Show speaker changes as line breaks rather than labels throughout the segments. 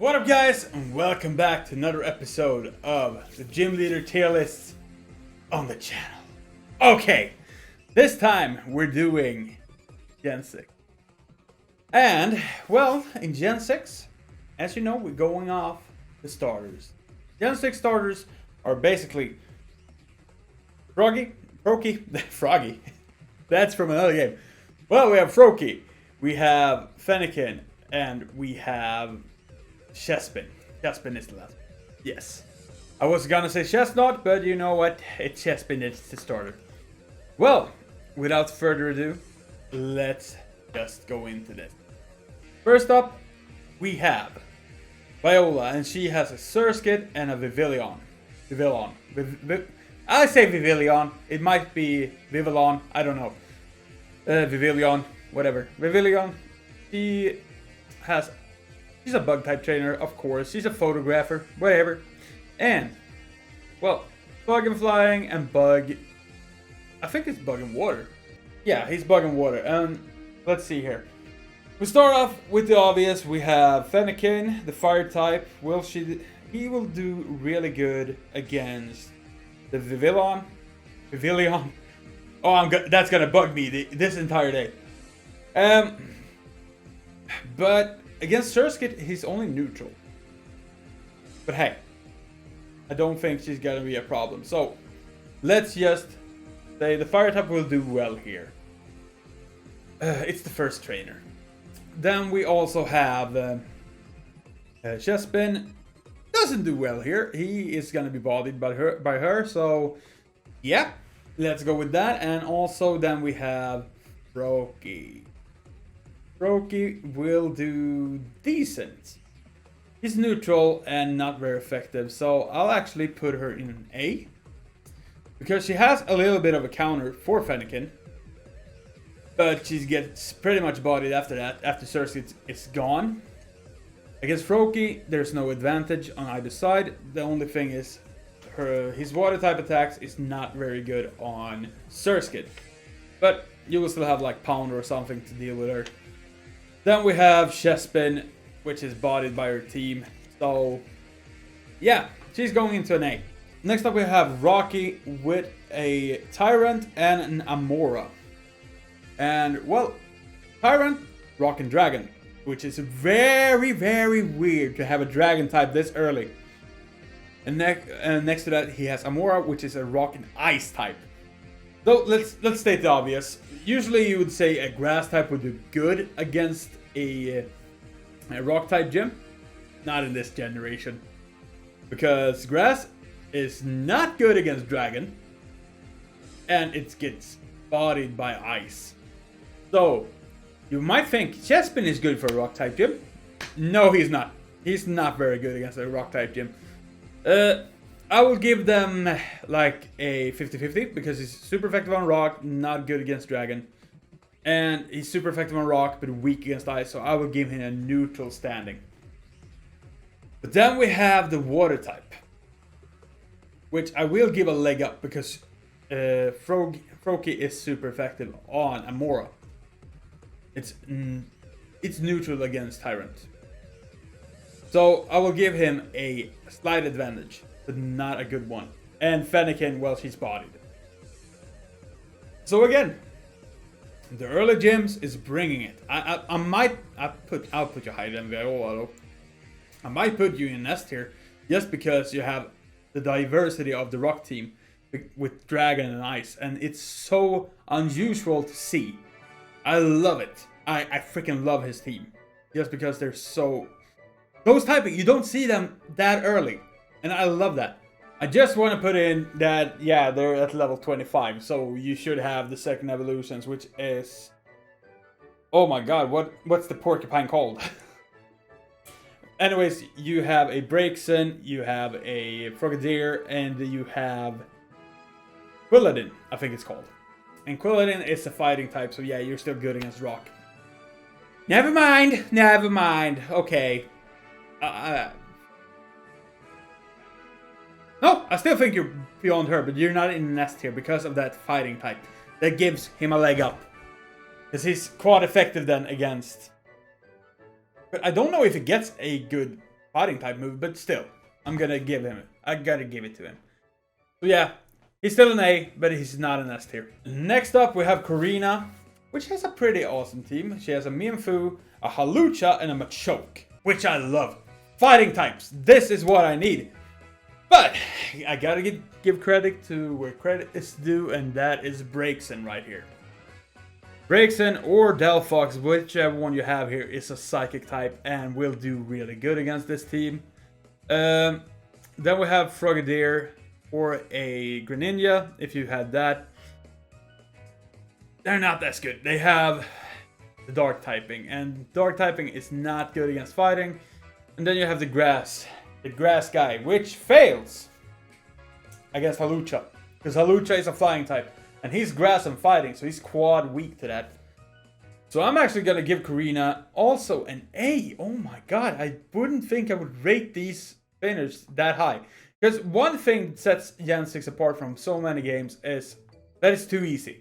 What up guys, and welcome back to another episode of the Gym Leader tier lists on the channel. Okay, this time we're doing Gen 6. And, well, in Gen 6, as you know, we're going off the starters. Gen 6 starters are basically Froggy, that's from another game. Well, we have Froakie, we have Fennekin, and we have Chestnut. Chestnut is the last. Yes. I was gonna say Chestnut, but you know what? It's Chestnut, it's the starter. Well, without further ado, let's just go into this. First up, we have Viola, and she has a Surskit and a Vivillon. I say Vivillon. It might be Vivillon. I don't know. Vivillon, whatever. Vivillon. She's a bug type trainer, of course. She's a photographer, whatever. And, well, bug and flying and bug. I think it's bug and water. Yeah, he's bug and water. Let's see here. We start off with the obvious. We have Fennekin, the fire type. Well, he will do really good against the Vivillon. Oh, that's gonna bug me this entire day. But against Surskit, he's only neutral. But hey, I don't think she's gonna be a problem. So let's just say the fire type will do well here. It's the first trainer. Then we also have Chespin. Doesn't do well here. He is gonna be bodied by her. So yeah, let's go with that. And also then we have Froakie. Froakie will do decent. He's neutral and not very effective, so I'll actually put her in an A. Because she has a little bit of a counter for Fennekin. But she gets pretty much bodied after that, after Surskit is gone. Against Froakie, there's no advantage on either side. The only thing is his water type attacks is not very good on Surskit. But you will still have like Pound or something to deal with her. Then we have Chespin, which is bodied by her team. So, yeah, she's going into an A. Next up we have Rocky with a Tyrant and an Amora. And, well, Tyrant, Rock and Dragon, which is very, very weird to have a Dragon type this early. And next to that he has Amora, which is a Rock and Ice type. So let's state the obvious. Usually you would say a grass type would do good against a rock type gym. Not in this generation. Because grass is not good against dragon. And it gets bodied by ice. So you might think Chespin is good for a rock type gym. No, he's not. He's not very good against a rock type gym. I will give them like a 50-50 because he's super effective on rock, not good against dragon. And he's super effective on rock, but weak against ice, so I will give him a neutral standing. But then we have the water type, which I will give a leg up because Froakie is super effective on Amora. It's neutral against Tyrant. So I will give him a slight advantage, but not a good one. And Fennekin, well, she's bodied. So again, the early gyms is bringing it. I'll put you higher than Viola though. I might put you in S tier just because you have the diversity of the rock team with dragon and ice, and it's so unusual to see. I love it. I freaking love his team just because they're so those typing. You don't see them that early. And I love that. I just want to put in that, yeah, they're at level 25. So you should have the second evolutions, which is... Oh my god, what's the porcupine called? Anyways, you have a Braixen, you have a Frogadier, and you have... Quilladin, I think it's called. And Quilladin is a fighting type, so yeah, you're still good against rock. Never mind. Okay. No, I still think you're beyond her, but you're not in the nest here because of that fighting type. That gives him a leg up. Because he's quite effective then against... But I don't know if he gets a good fighting type move, but still, I gotta give it to him. So yeah, he's still an A, but he's not an S tier. Next up, we have Karina, which has a pretty awesome team. She has a Mienfoo, a Hawlucha, and a Machop, which I love. Fighting types, this is what I need. But I gotta give credit to where credit is due, and that is Braixen right here. Braixen or Delphox, whichever one you have here, is a psychic type and will do really good against this team. Then we have Frogadier or a Greninja, if you had that. They're not as good. They have the dark typing, and dark typing is not good against fighting. And then you have the grass guy, which fails against Hawlucha, because Hawlucha is a flying type. And he's grass and fighting, so he's quad weak to that. So I'm actually gonna give Karina also an A. Oh my god, I wouldn't think I would rate these trainers that high. Because one thing that sets Gen 6 apart from so many games is that it's too easy.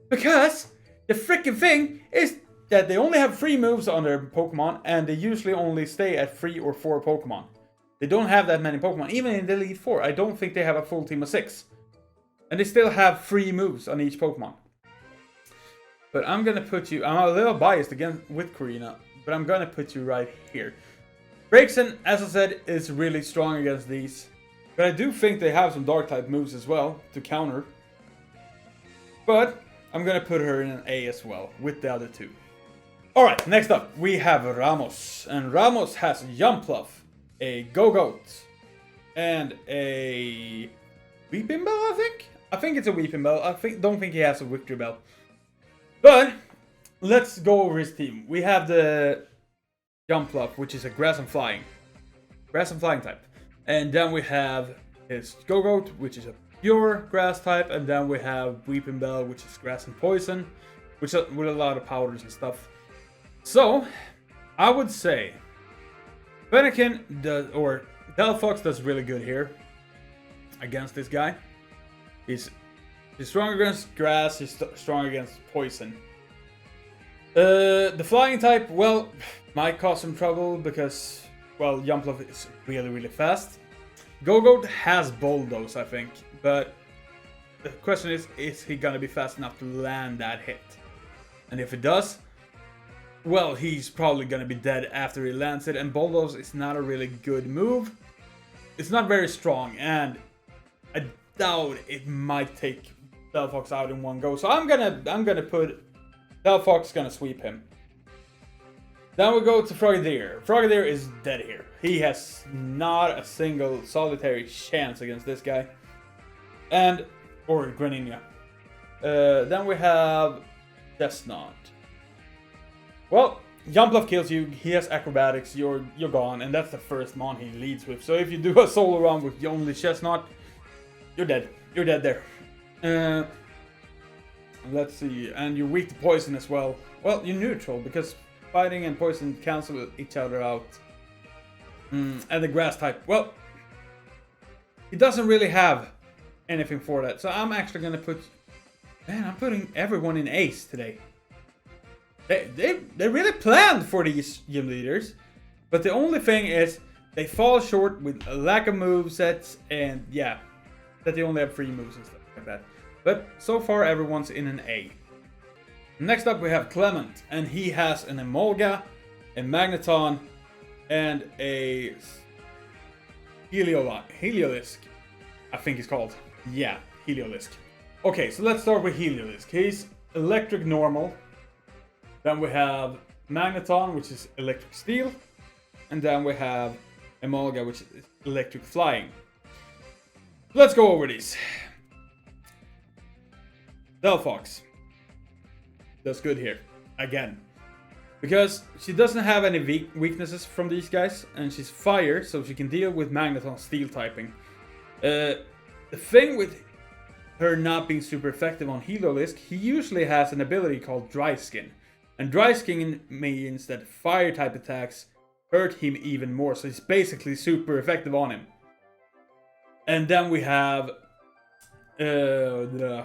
Because the freaking thing is that they only have 3 moves on their Pokemon, and they usually only stay at 3 or 4 Pokemon. They don't have that many Pokemon, even in the Elite 4. I don't think they have a full team of 6. And they still have 3 moves on each Pokemon. But I'm gonna put you... I'm a little biased again with Karina, but I'm gonna put you right here. Braixen, as I said, is really strong against these. But I do think they have some Dark-type moves as well to counter. But I'm gonna put her in an A as well, with the other 2. Alright, next up, we have Ramos. And Ramos has Jumpluff, a Go-Goat, and a... Weeping Bell, I think? I think it's a Weeping Bell. Don't think he has a Victory Bell. But let's go over his team. We have the Jumpluff, which is a Grass and Flying type. And then we have his Go-Goat, which is a pure Grass type. And then we have Weeping Bell, which is Grass and Poison, which is with a lot of powders and stuff. So, I would say Fennekin does, or Delphox does really good here against this guy. He's strong against grass, he's strong against poison. The flying type, well, might cause some trouble because, well, Jumpluff is really, really fast. Go-Goat has Bulldoze, I think, but the question is he gonna be fast enough to land that hit? And if it does, well, he's probably gonna be dead after he lands it, and Bulldoze is not a really good move. It's not very strong, and I doubt it might take Delphox out in one go. So I'm gonna put Delphox gonna sweep him. Then we go to Frogadier. Frogadier is dead here. He has not a single solitary chance against this guy. Or Greninja. Then we have Chestnut. Well, Jumpluff kills you, he has acrobatics, you're gone, and that's the first mon he leads with. So if you do a solo run with only Chestnut, you're dead. You're dead there. Let's see, and you're weak to poison as well. Well, you're neutral, because fighting and poison cancel each other out. And the grass type, well, he doesn't really have anything for that. So I'm actually gonna put... Man, I'm putting everyone in Ace today. They really planned for these gym leaders, but the only thing is they fall short with a lack of movesets, and yeah, that they only have 3 moves and stuff like that. But so far everyone's in an A. Next up we have Clement, and he has an Amolga, a Magneton, and a Heliolisk, I think it's called. Yeah, Heliolisk. Okay, so let's start with Heliolisk. He's electric normal. Then we have Magneton, which is electric steel. And then we have Amolga, which is electric flying. Let's go over these. Delphox does good here, again. Because she doesn't have any weaknesses from these guys. And she's fire, so she can deal with Magneton steel typing. The thing with her not being super effective on Heliolisk, he usually has an ability called Dry Skin. And Dry Skin means that fire type attacks hurt him even more, so it's basically super effective on him. And then we have the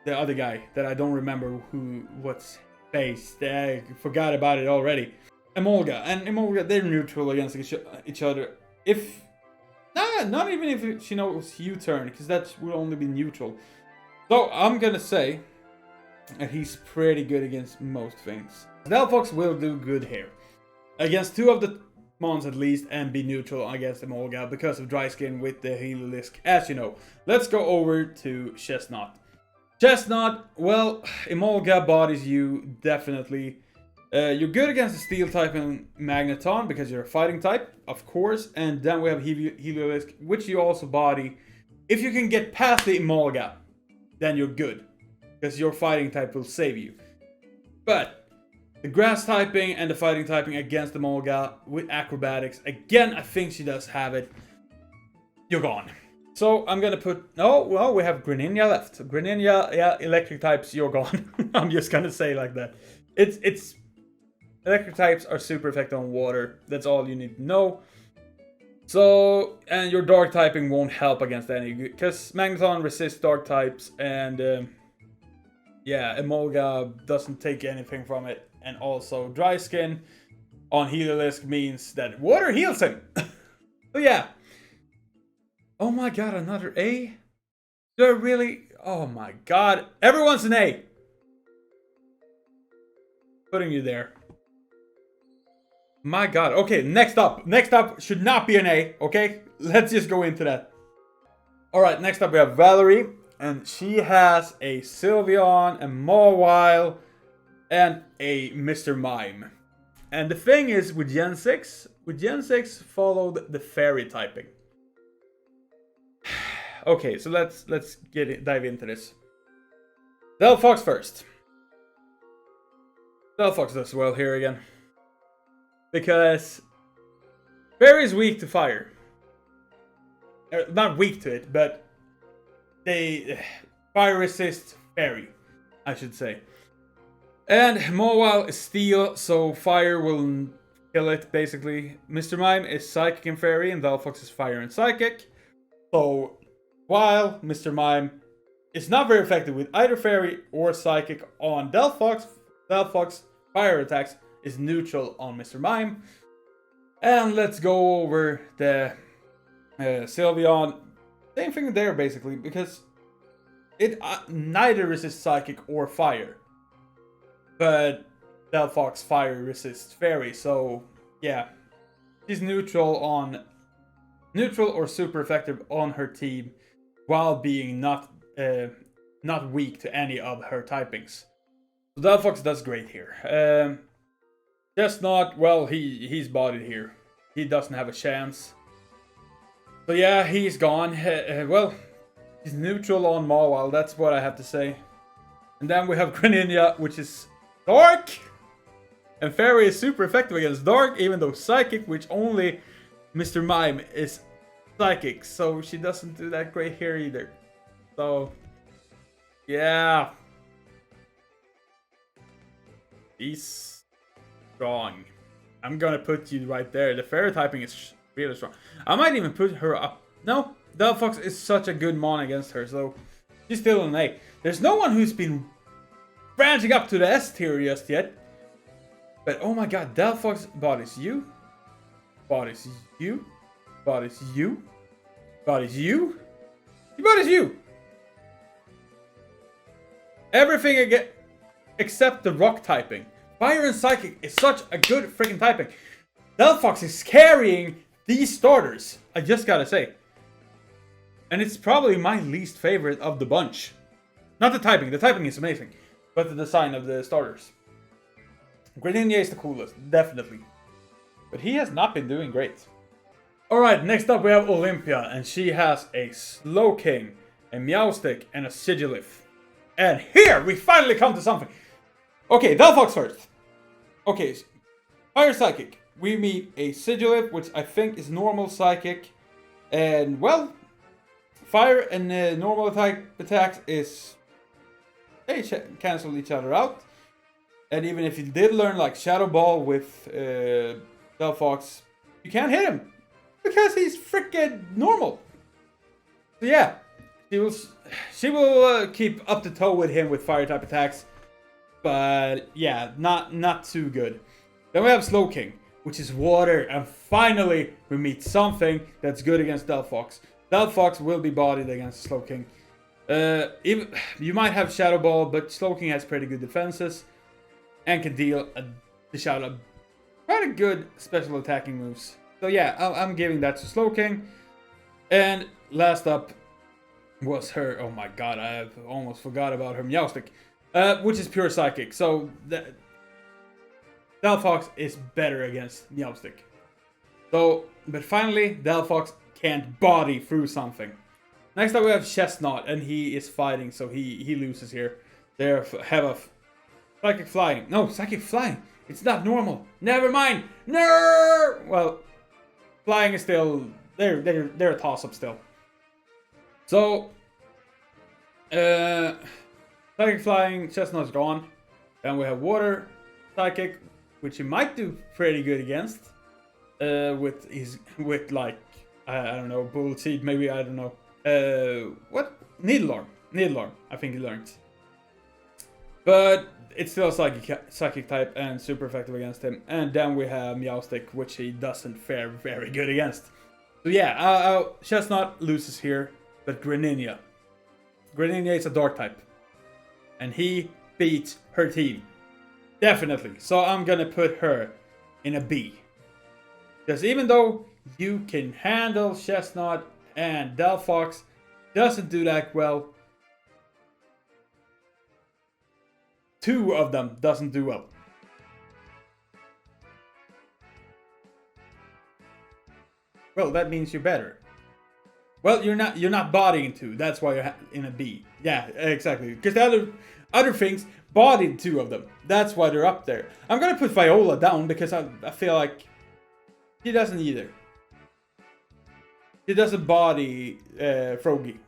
other guy that I don't remember what's face. I forgot about it already. Amolga. And Amolga, they're neutral against each other. If... Nah, not even if she knows U-turn, because that would only be neutral. So, I'm gonna say that he's pretty good against most things. Delphox will do good here. Against 2 of the mons at least, and be neutral against Amolga because of dry skin with the Heliolisk, as you know. Let's go over to Chestnut. Chestnut, well, Amolga bodies you, definitely. You're good against the steel type and Magneton because you're a fighting type, of course. And then we have Heliolisk, which you also body. If you can get past the Amolga, then you're good, because your fighting type will save you. But the grass typing and the fighting typing against the Amolga with acrobatics, again, I think she does have it. You're gone. So I'm gonna put... Oh, well, we have Greninja left. Greninja, yeah, electric types, you're gone. I'm just gonna say like that. It's electric types are super effective on water. That's all you need to know. So, and your dark typing won't help against any, because Magneton resists dark types, and yeah, Amolga doesn't take anything from it. And also, dry skin on Heliolisk means that water heals him. So yeah. Oh my god, another A? Do I really? Oh my god. Everyone's an A. Putting you there. My god. Okay, next up. Next up should not be an A, okay? Let's just go into that. Alright, next up we have Valerie. And she has a Sylveon, a Mawile, and a Mr. Mime. And the thing is, with Gen 6, followed the fairy typing. Okay, so let's dive into this. Delphox first. Delphox does well here again. Because fairy is weak to fire. Not weak to it, but they fire resist fairy, I should say. And Mawile is steel, so fire will kill it, basically. Mr. Mime is psychic and fairy, and Delphox is fire and psychic. So, while Mr. Mime is not very effective with either fairy or psychic on Delphox, Delphox fire attacks is neutral on Mr. Mime. And let's go over the Sylveon. Same thing there, basically, because it neither resists psychic or fire. But Delphox fire resists fairy, so yeah. She's neutral or super effective on her team, while being not weak to any of her typings. So Delphox does great here. Chestnut, well, he's bodied here. He doesn't have a chance. So yeah, he's gone. Well, he's neutral on Mawile, that's what I have to say. And then we have Greninja, which is dark. And fairy is super effective against dark, even though psychic, which only Mr. Mime is psychic. So she doesn't do that great here either. So, yeah. He's strong. I'm gonna put you right there. The fairy typing is really strong. I might even put her up. No, Delphox is such a good mon against her, so she's still an A. There's no one who's been branching up to the S tier just yet. But oh my god, Delphox bodies you. Bodies you. Bodies you. Bodies you. He bodies you. Everything again except the rock typing. Fire and Psychic is such a good freaking typing. Delphox is carrying these starters, I just gotta say. And it's probably my least favorite of the bunch. Not the typing is amazing. But the design of the starters. Greninja is the coolest, definitely. But he has not been doing great. Alright, next up we have Olympia. And she has a Slowking, a Meowstic, and a Sigilyph. And here we finally come to something. Okay, Delphox first. Okay, Fire Psychic. We meet a Sigilyph, which I think is normal Psychic. And, well, Fire and normal attacks is... They cancel each other out. And even if you did learn, like, Shadow Ball with Delphox, you can't hit him. Because he's freaking normal. So, yeah. She will keep up to toe with him with Fire-type attacks. But, yeah, not too good. Then we have Slowking, which is water. And finally, we meet something that's good against Delphox. Delphox will be bodied against Slowking. You might have Shadow Ball, but Slowking has pretty good defenses. And can deal the Shadow quite a good special attacking moves. So yeah, I'm giving that to Slowking. And last up was her, oh my god, I almost forgot about her Meowstic, which is pure Psychic. So Delphox is better against Meowstic. So, but finally, Delphox can't body through something. Next up we have Chestnut, and he is fighting, so he loses here. They have a Psychic Flying. No, Psychic Flying. It's not normal. Never mind. No. Well, Flying is still they're a toss-up still. So, Psychic Flying, Chestnut's gone. Then we have Water Psychic, which he might do pretty good against. With like I don't know, Bullet Seed, maybe, I don't know. What? Needle Arm, I think he learned. But it's still psychic type and super effective against him. And then we have Meowstic, which he doesn't fare very good against. So yeah, Chestnut loses here, but Greninja is a dark type. And he beats her team. Definitely. So I'm gonna put her in a B. Because even though you can handle Chestnut and Delphox doesn't do that well, two of them doesn't do well. Well, that means you're better. Well, you're not bodying two. That's why you're in a B. Yeah, exactly. Because the other things bodied two of them. That's why they're up there. I'm gonna put Viola down because I feel like he doesn't either. He doesn't body Froakie.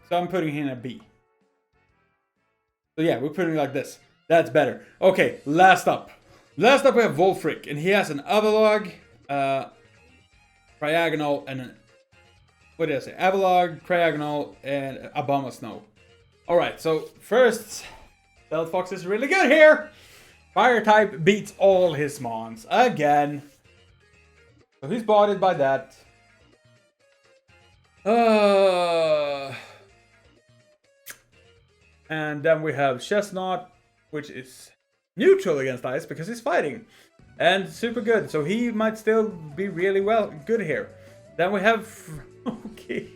So I'm putting him in a B. So yeah, we're putting it like this. That's better. Okay, last up. Last up we have Volfrick, and he has an Avalog, Cryogonal, and an... What did I say? Avalog, Cryogonal, and Abomasnow. Alright, so first, Delphox is really good here. Fire type beats all his mons again. So he's bodied by that. And then we have Chestnut, which is neutral against ice because he's fighting. And super good, so he might still be really good here. Then we have... Okay.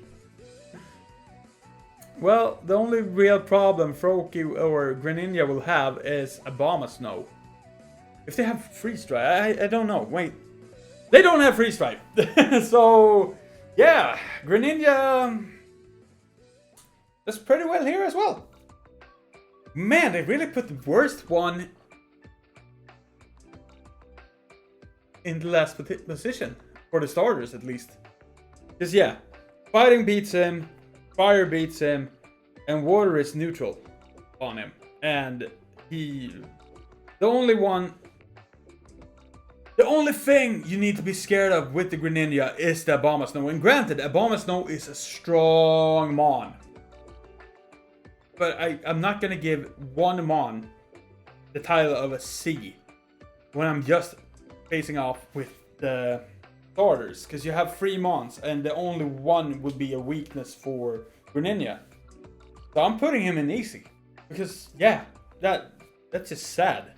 Well, the only real problem Froakie or Greninja will have is Abomasnow. If they have Freeze Dry, I don't know. Wait. They don't have Freeze Dry. So, yeah. Greninja does pretty well here as well. Man, they really put the worst one in the last position. For the starters, at least. Because, yeah. Fighting beats him. Fire beats him. And water is neutral on him. And the only thing you need to be scared of with the Greninja is the Abomasnow. And granted, Abomasnow is a strong mon. But I'm not going to give one mon the title of a C when I'm just facing off with the starters. Because you have 3 mons and the only one would be a weakness for Greninja. So I'm putting him in easy. Because, yeah, that's just sad.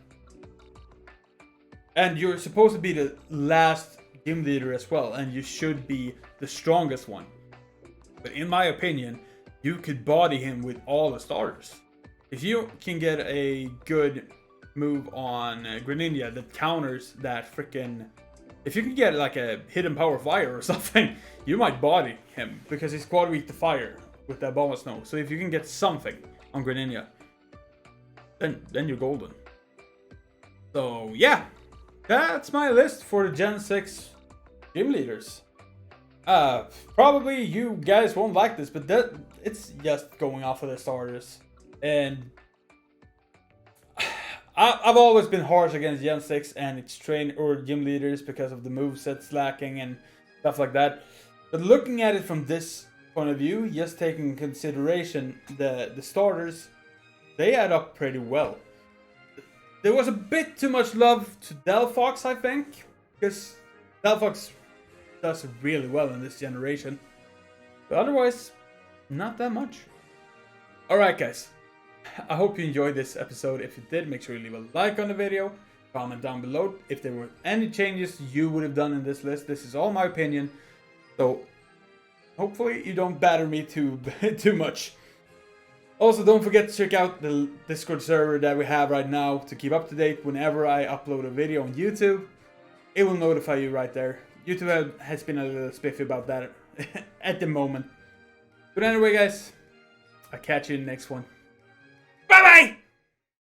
And you're supposed to be the last gym leader as well. And you should be the strongest one. But in my opinion, you could body him with all the starters. If you can get a good move on Greninja that counters that freaking... If you can get like a hidden power fire or something, you might body him. Because he's quite weak to fire with that Abomasnow. So if you can get something on Greninja, then you're golden. So yeah, that's my list for the Gen 6 gym leaders. Probably you guys won't like this, but it's just going off of the starters. And I've always been harsh against Gen 6 and its train or gym leaders because of the movesets lacking and stuff like that. But looking at it from this point of view, just taking in consideration the starters, they add up pretty well. there was a bit too much love to Delphox, I think, because Delphox does really well in this generation. But otherwise, not that much. Alright guys, I hope you enjoyed this episode. If you did, make sure you leave a like on the video. Comment down below if there were any changes you would have done in this list. This is all my opinion. So, hopefully you don't batter me too much. Also, don't forget to check out the Discord server that we have right now to keep up to date whenever I upload a video on YouTube. It will notify you right there. YouTube has been a little spiffy about that at the moment. But anyway guys, I'll catch you in the next one.